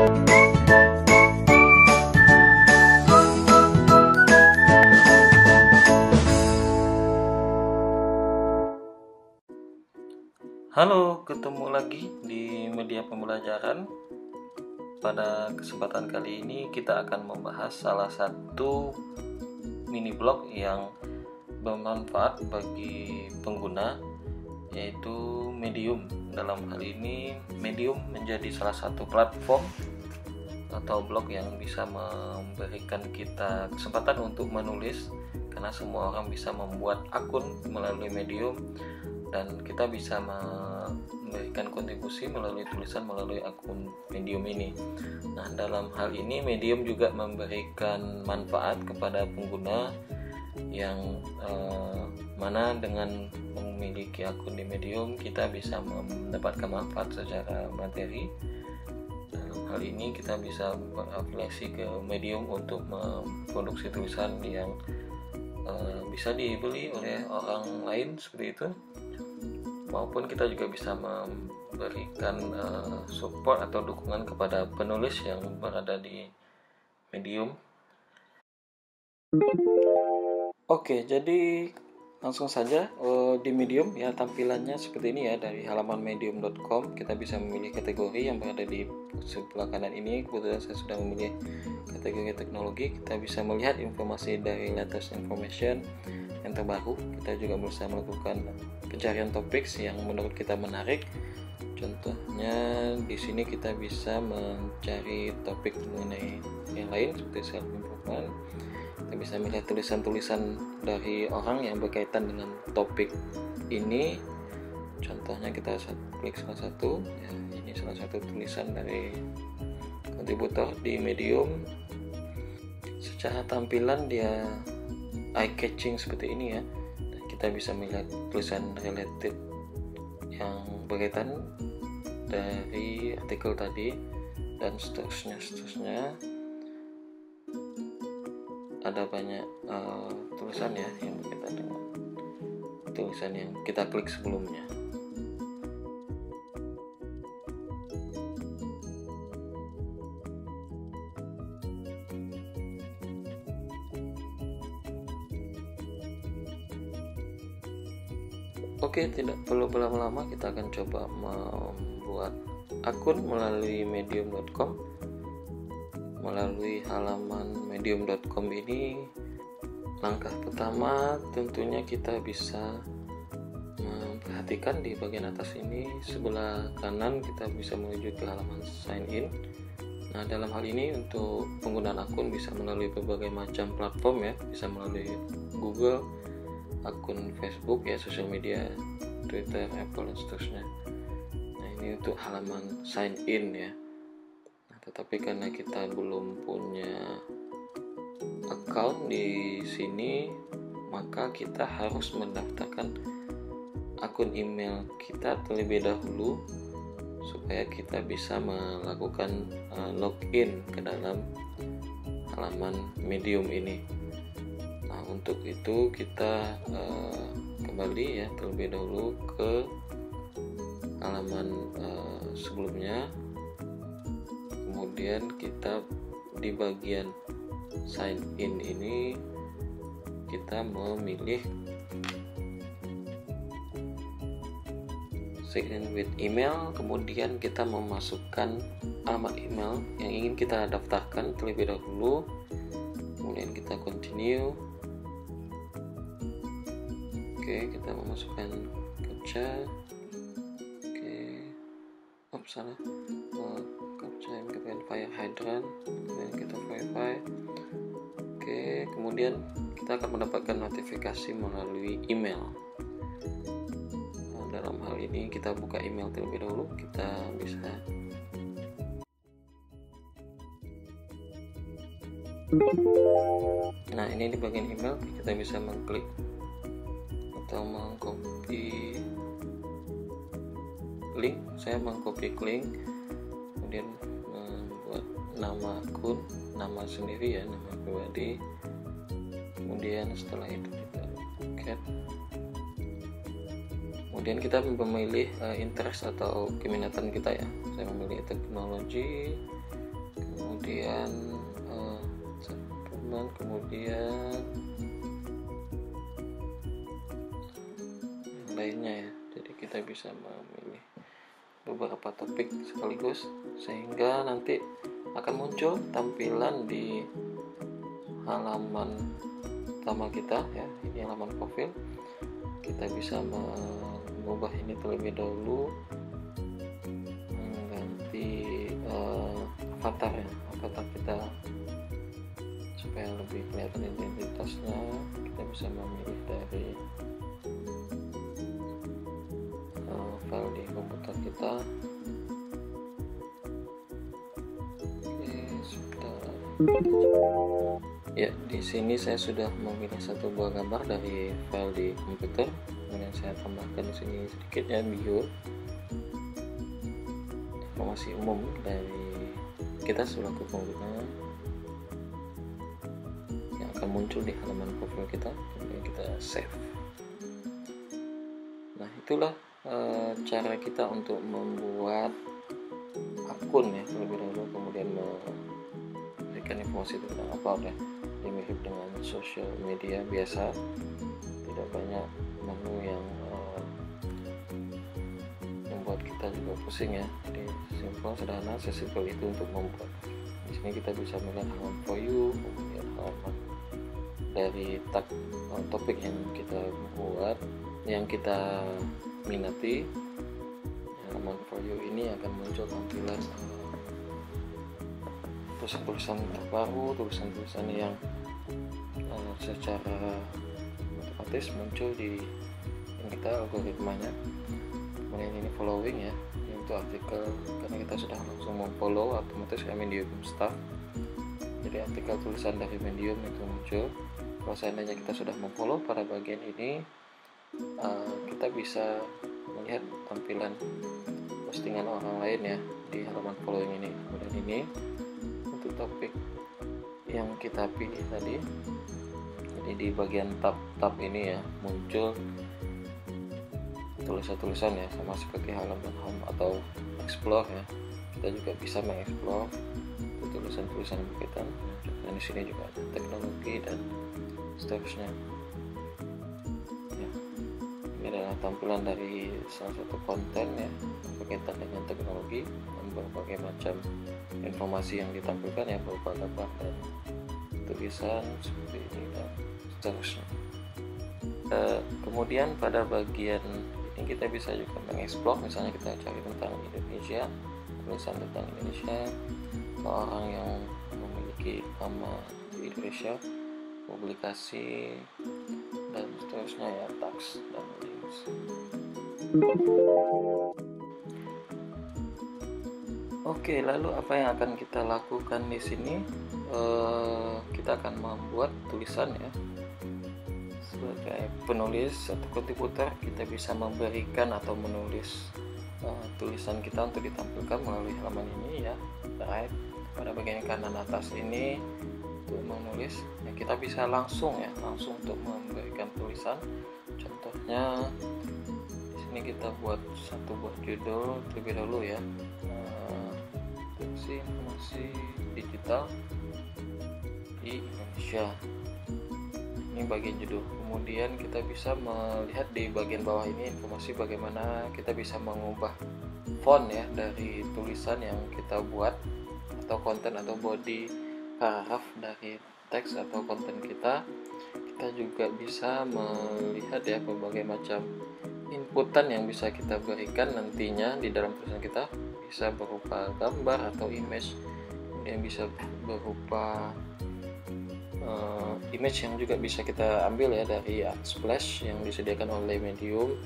Halo, ketemu lagi di media pembelajaran. Pada kesempatan kali ini kita akan membahas salah satu mini blog yang bermanfaat bagi pengguna, yaitu Medium. Dalam hal ini Medium menjadi salah satu platform atau blog yang bisa memberikan kita kesempatan untuk menulis, karena semua orang bisa membuat akun melalui Medium dan kita bisa memberikan kontribusi melalui tulisan melalui akun Medium ini. Nah, dalam hal ini Medium juga memberikan manfaat kepada pengguna yang mana dengan memiliki akun di Medium kita bisa mendapatkan manfaat secara materi. Dalam hal ini kita bisa berafiliasi ke Medium untuk memproduksi tulisan yang bisa dibeli oleh orang lain seperti itu, maupun kita juga bisa memberikan support atau dukungan kepada penulis yang berada di Medium. Oke, jadi langsung saja di Medium ya, tampilannya seperti ini ya. Dari halaman medium.com kita bisa memilih kategori yang berada di sebelah kanan ini. Kebetulan saya sudah memilih kategori teknologi. Kita bisa melihat informasi dari latest information yang terbaru. Kita juga bisa melakukan pencarian topik yang menurut kita menarik. Contohnya di sini kita bisa mencari topik mengenai yang lain seperti self improvement. Kita bisa melihat tulisan-tulisan dari orang yang berkaitan dengan topik ini. Contohnya kita klik salah satu ya, ini salah satu tulisan dari kontributor di Medium. Secara tampilan dia eye catching seperti ini ya. Dan kita bisa melihat tulisan related yang berkaitan dari artikel tadi dan seterusnya. Ada banyak tulisan ya yang berkaitan dengan tulisan yang kita klik sebelumnya. Oke, tidak perlu berlama-lama, kita akan coba membuat akun melalui medium.com. Melalui halaman medium.com ini, langkah pertama tentunya kita bisa memperhatikan di bagian atas ini sebelah kanan kita bisa menuju ke halaman sign in. Nah, dalam hal ini untuk penggunaan akun bisa melalui berbagai macam platform ya, bisa melalui Google, akun Facebook ya, sosial media, Twitter, Apple dan seterusnya. Nah, ini untuk halaman sign in ya. Tetapi karena kita belum punya account di sini, maka kita harus mendaftarkan akun email kita terlebih dahulu supaya kita bisa melakukan login ke dalam halaman Medium ini. Nah, untuk itu kita kembali ya terlebih dahulu ke halaman sebelumnya. Kemudian kita di bagian sign in ini kita memilih sign in with email, kemudian kita memasukkan alamat email yang ingin kita daftarkan terlebih dahulu, kemudian kita continue. Oke, kita memasukkan captcha. Salah captcha yang kita fire hydrant, kemudian kita verify. Oke, kemudian kita akan mendapatkan notifikasi melalui email. Nah, dalam hal ini kita buka email terlebih dahulu. Kita bisa nah, ini di bagian email kita bisa mengklik atau mengcopy link. Saya mengcopy link, kemudian membuat nama akun, nama sendiri ya, nama pribadi. Kemudian setelah itu kita get. Kemudian kita memilih interest atau keminatan kita ya. Saya memilih teknologi, kemudian teman, kemudian yang lainnya ya. Jadi kita bisa memilih beberapa topik sekaligus sehingga nanti akan muncul tampilan di halaman utama kita ya. Ini halaman profil. Kita bisa mengubah ini terlebih dahulu, mengganti avatar ya, avatar kita supaya lebih kelihatan identitasnya. Kita bisa memilih dari file di komputer kita. Oke, sudah. Ya, di sini saya sudah memilih satu buah gambar dari file di komputer. Kemudian saya tambahkan di sini sedikit ya bio, informasi umum dari kita selaku pengguna yang akan muncul di halaman profil kita. Kemudian kita save. Nah, itulah cara kita untuk membuat akun ya terlebih dahulu, kemudian memberikan informasi tentang upload ya. Ini mirip dengan sosial media biasa, tidak banyak menu yang membuat kita juga pusing ya. Jadi simple, sederhana, sesimpel itu untuk membuat. Di sini kita bisa melihat halaman for you, kemudian halaman dari tag topik yang kita buat, yang kita minati. Halaman for you ini akan muncul tampilan tulisan-tulisan terbaru, tulisan-tulisan yang secara otomatis muncul di yang kita algoritmanya. Kemudian ini following ya, untuk artikel, karena kita sudah langsung memfollow, otomatis kami Medium Staff. Jadi artikel tulisan dari Medium itu muncul. Kalau seandainya kita sudah memfollow pada bagian ini, kita bisa melihat tampilan postingan orang lain ya di halaman following ini. Kemudian ini untuk topik yang kita pilih tadi. Jadi di bagian tab ini ya muncul tulisan-tulisan ya, sama seperti halaman home atau explore ya. Kita juga bisa mengeksplor tulisan-tulisan berkaitan. Dan di sini juga ada teknologi dan seterusnya. Ya, ini adalah tampilan dari salah satu konten ya berkaitan dengan teknologi dan berbagai macam informasi yang ditampilkan ya, berupa gambar dan tulisan seperti ini dan seterusnya. Kemudian pada bagian ini kita bisa juga mengeksplor, misalnya kita cari tentang Indonesia, tulisan tentang Indonesia, orang yang memiliki nama di Indonesia, publikasi dan seterusnya ya, tags dan links. Oke, lalu apa yang akan kita lakukan di sini? Kita akan membuat tulisan ya. Sebagai penulis atau kontributor, kita bisa memberikan atau menulis tulisan kita untuk ditampilkan melalui halaman ini ya. Right. Pada bagian kanan atas ini untuk menulis ya, kita bisa langsung untuk memberikan tulisan. Contohnya di sini kita buat satu buah judul terlebih dahulu ya. Informasi digital di Indonesia. Ini bagian judul. Kemudian kita bisa melihat di bagian bawah ini informasi bagaimana kita bisa mengubah font ya dari tulisan yang kita buat, atau konten atau body paragraf dari teks atau konten kita. Kita juga bisa melihat ya berbagai macam inputan yang bisa kita berikan nantinya di dalam tulisan kita. Bisa berupa gambar atau image, kemudian bisa berupa image yang juga bisa kita ambil ya dari Unsplash yang disediakan oleh Medium.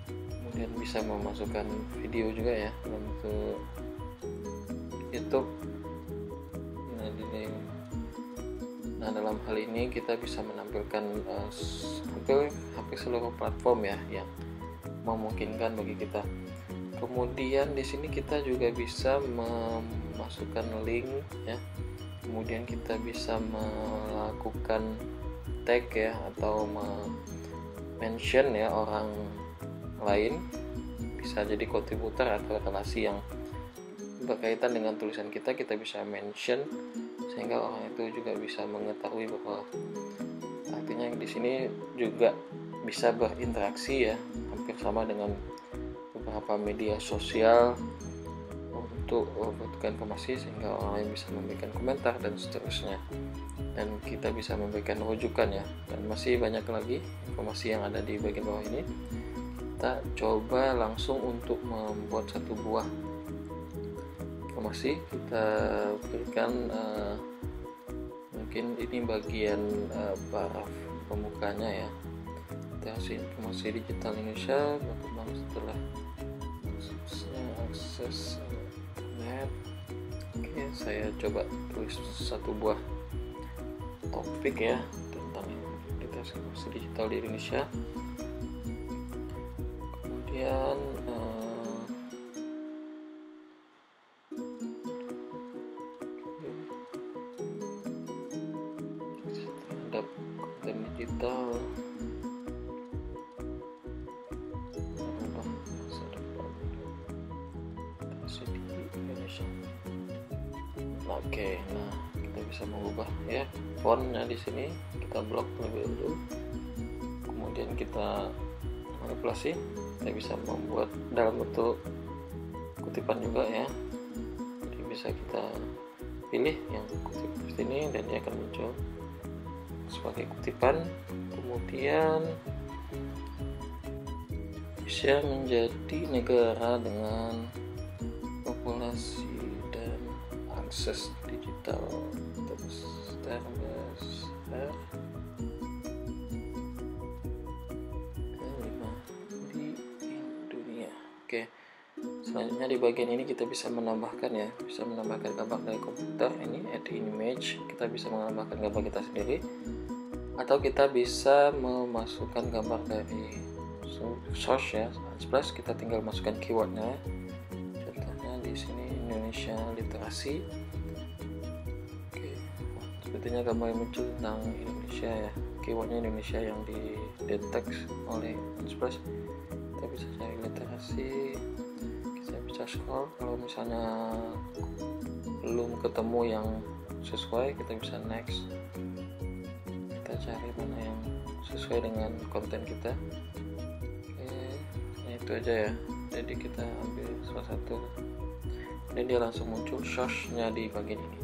Kemudian bisa memasukkan video juga ya dalam bentuk YouTube. Nah, dalam hal ini kita bisa menampilkan hampir seluruh platform ya yang memungkinkan bagi kita. Kemudian di sini kita juga bisa memasukkan link ya. Kemudian kita bisa melakukan tag ya, atau mention ya orang lain, bisa jadi kontributor atau relasi yang berkaitan dengan tulisan kita bisa mention sehingga orang itu juga bisa mengetahui bahwa artinya di sini juga bisa berinteraksi ya, hampir sama dengan beberapa media sosial untuk membutuhkan informasi sehingga orang lain bisa memberikan komentar dan seterusnya, dan kita bisa memberikan rujukan ya, dan masih banyak lagi informasi yang ada di bagian bawah ini. Kita coba langsung untuk membuat satu buah informasi. Kita berikan mungkin ini bagian paraf pembukanya ya. Kita kasih informasi digital Indonesia berkembang setelah akses internet. Oke, saya coba tulis satu buah topik ya tentang literasi informasi digital di Indonesia. Kemudian terhadap konten digital masa depan literasi di Indonesia. Oke, nah kita bisa mengubah ya fontnya di sini. Kita blok terlebih dulu, kemudian kita manipulasi. Kita bisa membuat dalam bentuk kutipan juga ya, jadi bisa kita pilih yang kutip seperti ini dan dia akan muncul sebagai kutipan. Kemudian Indonesia menjadi negara dengan populasi dan akses digital terbesar kelima di dunia. Oke, selanjutnya di bagian ini kita bisa menambahkan ya, bisa menambahkan gambar dari komputer. Ini add image, kita bisa menambahkan gambar kita sendiri, atau kita bisa memasukkan gambar dari source ya, Unsplash. Kita tinggal masukkan keywordnya. Contohnya di sini Indonesia literasi. Oke, sepertinya gambar yang muncul tentang Indonesia ya, keywordnya Indonesia yang dideteksi oleh Unsplash. Kita bisa cari literasi, kita bisa scroll. Kalau misalnya belum ketemu yang sesuai, kita bisa next. Kita cari mana yang sesuai dengan konten kita. Itu aja ya, jadi kita ambil salah satu dan dia langsung muncul source-nya di bagian ini.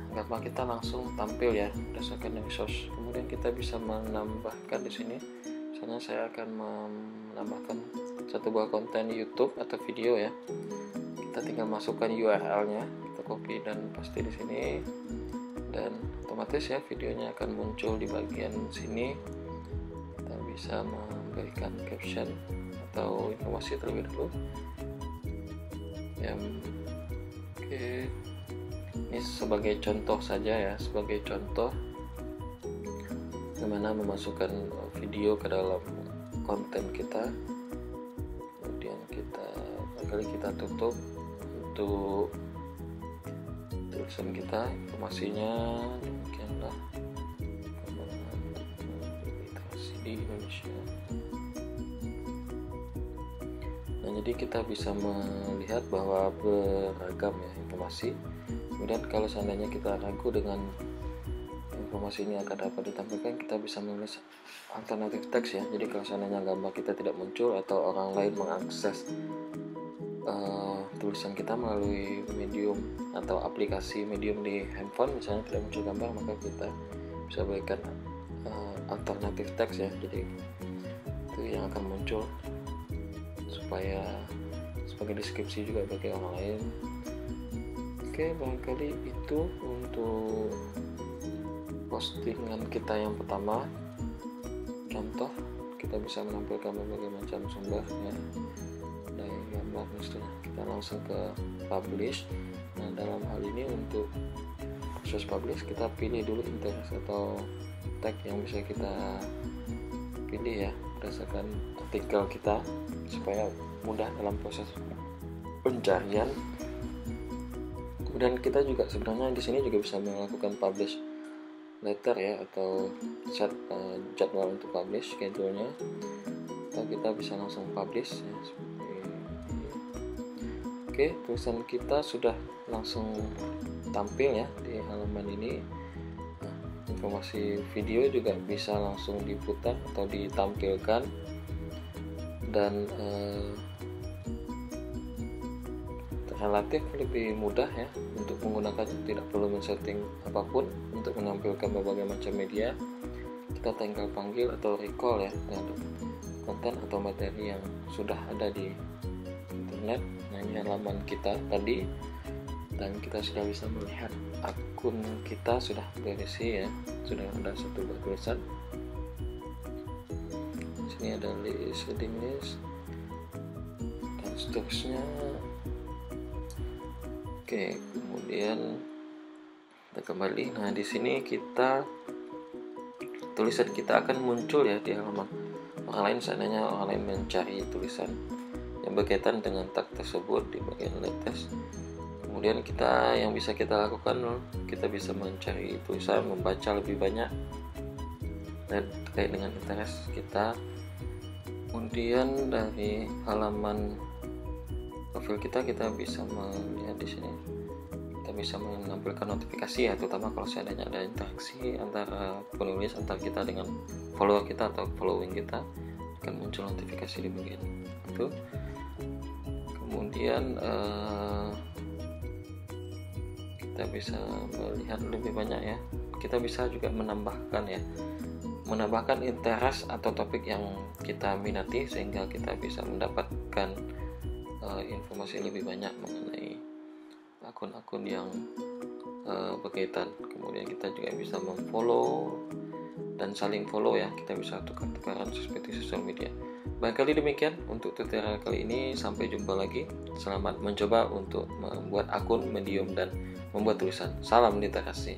Gambar kita langsung tampil ya berdasarkan dari source. Kemudian kita bisa menambahkan di sini, misalnya saya akan menambahkan satu buah konten YouTube atau video ya. Kita tinggal masukkan URL-nya, kita copy dan paste di sini, dan otomatis ya videonya akan muncul di bagian sini. Kita bisa memberikan caption atau informasi terlebih dahulu ya. Oke, ini sebagai contoh saja ya, sebagai contoh bagaimana memasukkan video ke dalam konten kita. Kemudian kita tutup untuk tulisan kita, informasinya demikianlah perkembangan literasi di Indonesia. Nah, jadi kita bisa melihat bahwa beragam ya informasi. Kemudian kalau seandainya kita ragu dengan informasi ini akan dapat ditampilkan, kita bisa menulis alternatif teks ya. Jadi kalau seandainya gambar kita tidak muncul atau orang lain mengakses tulisan kita melalui medium atau aplikasi medium di handphone, misalnya tidak muncul gambar, maka kita bisa berikan alternatif teks ya. Jadi itu yang akan muncul supaya sebagai deskripsi juga bagi orang lain. Oke, barangkali itu untuk postingan kita yang pertama. Contoh, kita bisa menampilkan berbagai macam sumber ya, dari gambar misalnya. Kita langsung ke publish. Nah, dalam hal ini untuk proses publish, kita pilih dulu interest atau tag yang bisa kita pilih ya berdasarkan artikel kita supaya mudah dalam proses pencarian. Kemudian kita juga sebenarnya di sini juga bisa melakukan publish letter ya, atau jadwal untuk publish schedule-nya, atau kita bisa langsung publish ya, seperti ini. Oke, tulisan kita sudah langsung tampil ya di halaman ini. Nah, informasi video juga bisa langsung diputar atau ditampilkan, dan relatif lebih mudah ya untuk menggunakannya, tidak perlu men-setting apapun untuk menampilkan berbagai macam media. Kita tinggal panggil atau recall ya terhadap konten atau materi yang sudah ada di internet. Nah, ini halaman kita tadi, dan kita sudah bisa melihat akun kita sudah berisi ya, sudah ada satu tulisan. Di sini ada list, heading list, dan seterusnya. Oke, kemudian kita kembali. Nah, di sini tulisan kita akan muncul ya di halaman orang lain. Seandainya orang lain mencari tulisan yang berkaitan dengan tag tersebut di bagian latest, kemudian yang bisa kita lakukan, kita bisa mencari tulisan, membaca lebih banyak dan terkait dengan interest kita. Kemudian dari halaman profil kita bisa melihat di sini, kita bisa menampilkan notifikasi ya, terutama kalau seandainya ada interaksi antara penulis, antara kita dengan follower kita atau following kita, akan muncul notifikasi di bagian itu. Kemudian kita bisa melihat lebih banyak ya. Kita bisa juga menambahkan interest atau topik yang kita minati, sehingga kita bisa mendapatkan informasi lebih banyak mengenai akun-akun yang berkaitan. Kemudian kita juga bisa memfollow dan saling follow ya, kita bisa tukar-tukaran seperti sosial media. Barangkali demikian untuk tutorial kali ini, sampai jumpa lagi. Selamat mencoba untuk membuat akun Medium dan membuat tulisan. Salam literasi.